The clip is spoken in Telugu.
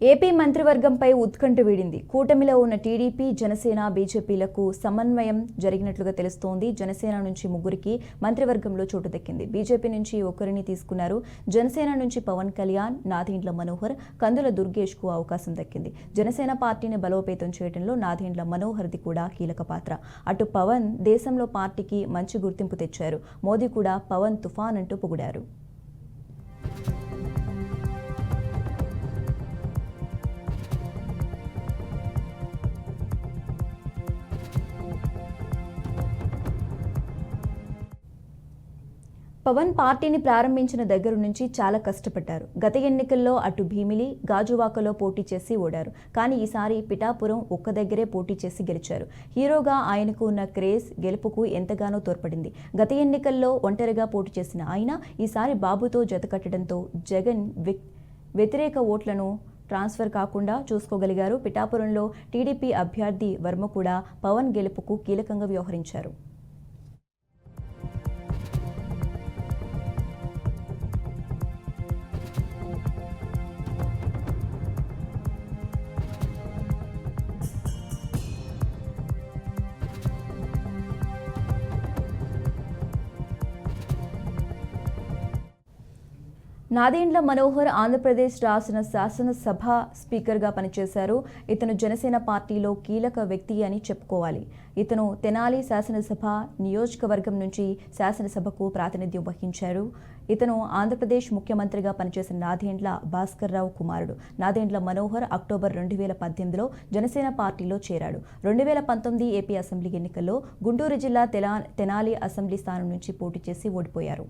ఏపీ మంత్రివర్గంపై ఉత్కంఠ వీడింది. కూటమిలో ఉన్న టీడీపీ, జనసేన, బీజేపీలకు సమన్వయం జరిగినట్లుగా తెలుస్తోంది. జనసేన నుంచి 3కి మంత్రివర్గంలో చోటు దక్కింది. బీజేపీ నుంచి ఒకరిని తీసుకున్నారు. జనసేన నుంచి పవన్ కళ్యాణ్, నాదెండ్ల మనోహర్, కందుల దుర్గేష్కు అవకాశం దక్కింది. జనసేన పార్టీని బలోపేతం చేయడంలో నాదెండ్ల మనోహర్ది కూడా కీలక పాత్ర. అటు పవన్ దేశంలో పార్టీకి మంచి గుర్తింపు తెచ్చారు. మోదీ కూడా పవన్ తుఫాన్ అంటూ పొగిడారు. పవన్ పార్టీని ప్రారంభించిన దగ్గర నుంచి చాలా కష్టపడ్డారు. గత ఎన్నికల్లో అటు భీమిలి, గాజువాకలో పోటీ చేసి ఓడారు. కానీ ఈసారి పిఠాపురం ఒక్క దగ్గరే పోటీ చేసి గెలిచారు. హీరోగా ఆయనకు ఉన్న క్రేజ్ గెలుపుకు ఎంతగానో తోడ్పడింది. గత ఎన్నికల్లో ఒంటరిగా పోటీ చేసిన ఆయన ఈసారి బాబుతో జతకట్టడంతో జగన్ వ్యతిరేక ఓట్లను ట్రాన్స్ఫర్ కాకుండా చూసుకోగలిగారు. పిఠాపురంలో టీడీపీ అభ్యర్థి వర్మ కూడా పవన్ గెలుపుకు కీలకంగా వ్యవహరించారు. నాదెండ్ల మనోహర్ ఆంధ్రప్రదేశ్ శాసనసభ స్పీకర్గా పనిచేశారు. ఇతను జనసేన పార్టీలో కీలక వ్యక్తి అని చెప్పుకోవాలి. ఇతను తెనాలి శాసనసభ నియోజకవర్గం నుంచి శాసనసభకు ప్రాతినిధ్యం వహించారు. ఇతను ఆంధ్రప్రదేశ్ ముఖ్యమంత్రిగా పనిచేసిన నాదెండ్ల భాస్కర్ రావు కుమారుడు. నాదెండ్ల మనోహర్ అక్టోబర్ 2018లో జనసేన పార్టీలో చేరాడు. 2019 ఏపీ అసెంబ్లీ ఎన్నికల్లో గుంటూరు జిల్లా తెనాలి అసెంబ్లీ స్థానం నుంచి పోటీ చేసి ఓడిపోయారు.